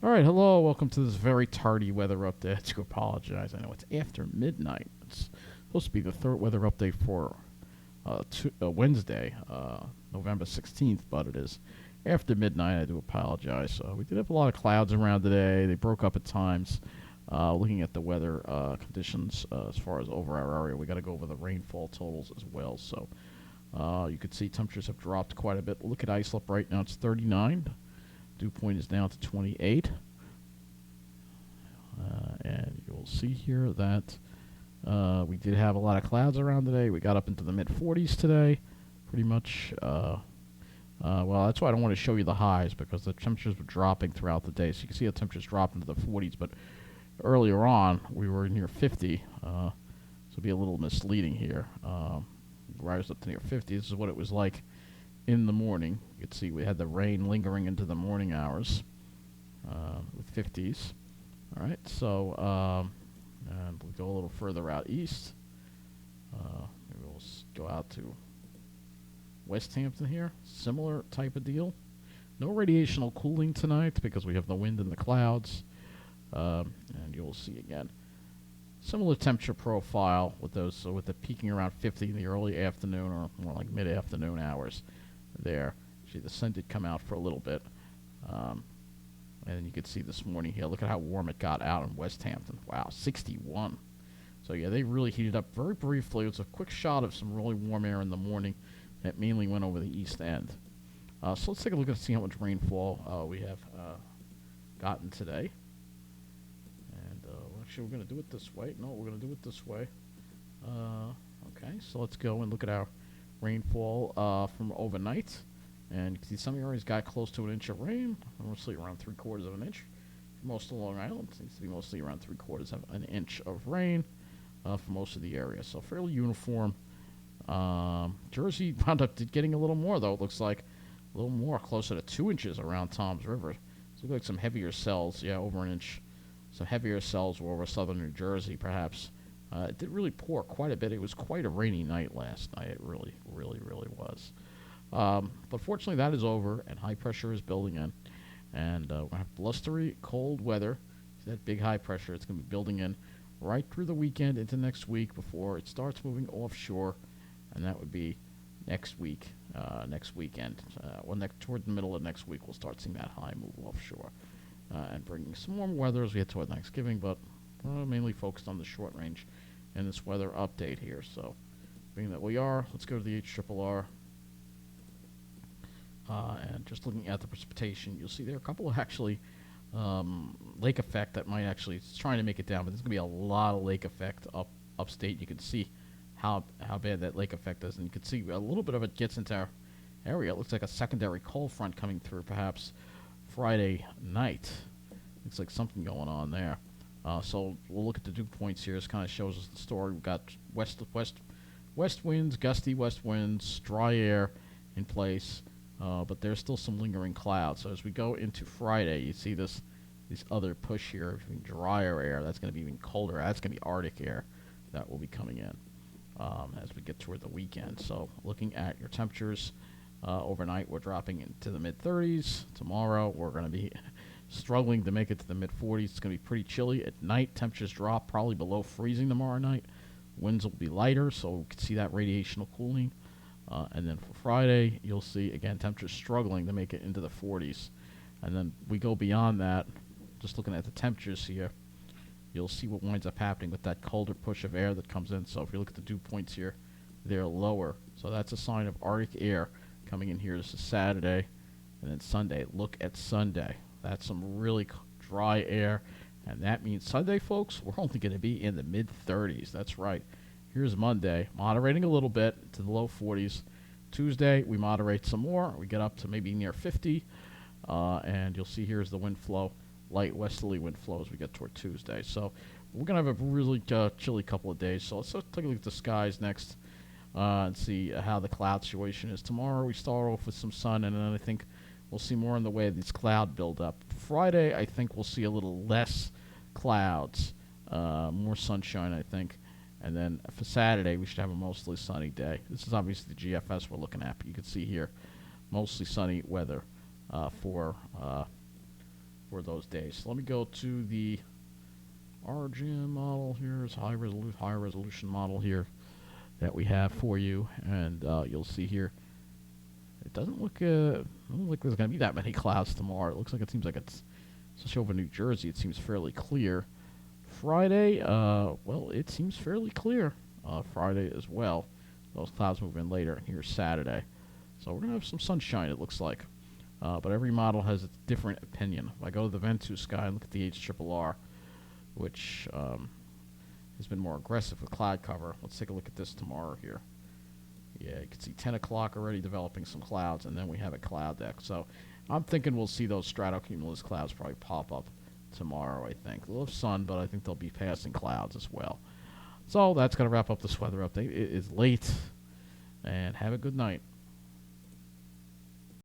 All right, hello, welcome to this very tardy weather update. I have to apologize. I know it's after midnight. It's supposed to be the third weather update for Wednesday, November 16th, but it is after midnight. I do apologize. We did have a lot of clouds around today. They broke up at times. Looking at the weather conditions as far as over our area, we got to go over the rainfall totals as well. So you can see temperatures have dropped quite a bit. Look at Islip right now; it's 39. Dew point is down to 28. And you'll see here that we did have a lot of clouds around today. We got up into the mid 40s today, pretty much. Well, that's why I don't want to show you the highs, because the temperatures were dropping throughout the day. So you can see the temperatures dropped into the 40s, but earlier on we were near 50. So it'll be a little misleading here. Rise up to near 50. This is what it was like in the morning. You can see we had the rain lingering into the morning hours with 50s. All right, so and we'll go a little further out east. Maybe we'll go out to West Hampton here. Similar type of deal. No radiational cooling tonight because we have the wind and the clouds. And you'll see again similar temperature profile with those, so with the peaking around 50 in the early afternoon or more like mid-afternoon hours there. See, the sun did come out for a little bit. And you can see this morning here, look at how warm it got out in West Hampton. Wow, 61. So yeah, they really heated up very briefly. It was a quick shot of some really warm air in the morning that mainly went over the east end. So let's take a look and see how much rainfall we have gotten today. And actually, we're going to do it this way. No, we're going to do it this way. Okay, so let's go and look at our rainfall from overnight. And you can see some areas got close to an inch of rain, mostly around 3/4 of an inch. For most of Long Island, it seems to be mostly around 3/4 of an inch of rain for most of the area. So fairly uniform. Jersey wound up getting a little more, though. It looks like a little more, closer to 2 inches around Tom's River. So it looks like some heavier cells, yeah, over an inch. Some heavier cells were over southern New Jersey, perhaps. It did really pour quite a bit. It was quite a rainy night last night. It really, really, really was. But fortunately, that is over, and high pressure is building in. And we're going to have blustery, cold weather. See that big high pressure? It's going to be building in right through the weekend into next week before it starts moving offshore. And that would be next week, next weekend. Toward the middle of next week, we'll start seeing that high move offshore. And bringing some warm weather as we head toward Thanksgiving, but mainly focused on the short range in this weather update here. So, being that we are, let's go to the HRRR. And just looking at the precipitation, you'll see there are a couple of actually lake effect that might actually, it's trying to make it down, but there's going to be a lot of lake effect upstate. You can see how bad that lake effect is, and you can see a little bit of it gets into our area. It looks like a secondary cold front coming through perhaps Friday night. Looks like something going on there. So we'll look at the dew points here. This kind of shows us the story. We've got west winds, gusty west winds, dry air in place. But there's still some lingering clouds. So as we go into Friday, you see this other push here between drier air. That's going to be even colder. That's going to be Arctic air that will be coming in as we get toward the weekend. So looking at your temperatures overnight, we're dropping into the mid-30s. Tomorrow, we're going to be struggling to make it to the mid-40s. It's going to be pretty chilly. At night, temperatures drop probably below freezing tomorrow night. Winds will be lighter, so we can see that radiational cooling. And then for Friday, you'll see, again, temperatures struggling to make it into the 40s. And then we go beyond that, just looking at the temperatures here, you'll see what winds up happening with that colder push of air that comes in. So if you look at the dew points here, they're lower. So that's a sign of Arctic air coming in here. This is Saturday. And then Sunday, look at Sunday. That's some really dry air. And that means Sunday, folks, we're only going to be in the mid-30s. That's right. Here's Monday, moderating a little bit to the low 40s. Tuesday, we moderate some more. We get up to maybe near 50. And you'll see here's the wind flow, light westerly wind flow as we get toward Tuesday. So we're going to have a really chilly couple of days. So let's take a look at the skies next and see how the cloud situation is. Tomorrow, we start off with some sun, and then I think we'll see more in the way of these cloud buildup. Friday, I think we'll see a little less clouds, more sunshine, I think. And then for Saturday, we should have a mostly sunny day. This is obviously the GFS we're looking at, but you can see here mostly sunny weather for for those days. So let me go to the RGM model here. It's high resolution model here that we have for you, and you'll see here. It doesn't look there's going to be that many clouds tomorrow. It looks like especially over New Jersey, it seems fairly clear. Friday, well, it seems fairly clear. Friday as well. Those clouds move in later, and here's Saturday. So we're going to have some sunshine, it looks like. But every model has a different opinion. If I go to the Ventus sky and look at the HRRR, which has been more aggressive with cloud cover. Let's take a look at this tomorrow here. Yeah, you can see 10 o'clock already developing some clouds, and then we have a cloud deck. So I'm thinking we'll see those stratocumulus clouds probably pop up tomorrow, I think. A little sun, but I think they'll be passing clouds as well. So that's going to wrap up this weather update. It is late, and have a good night.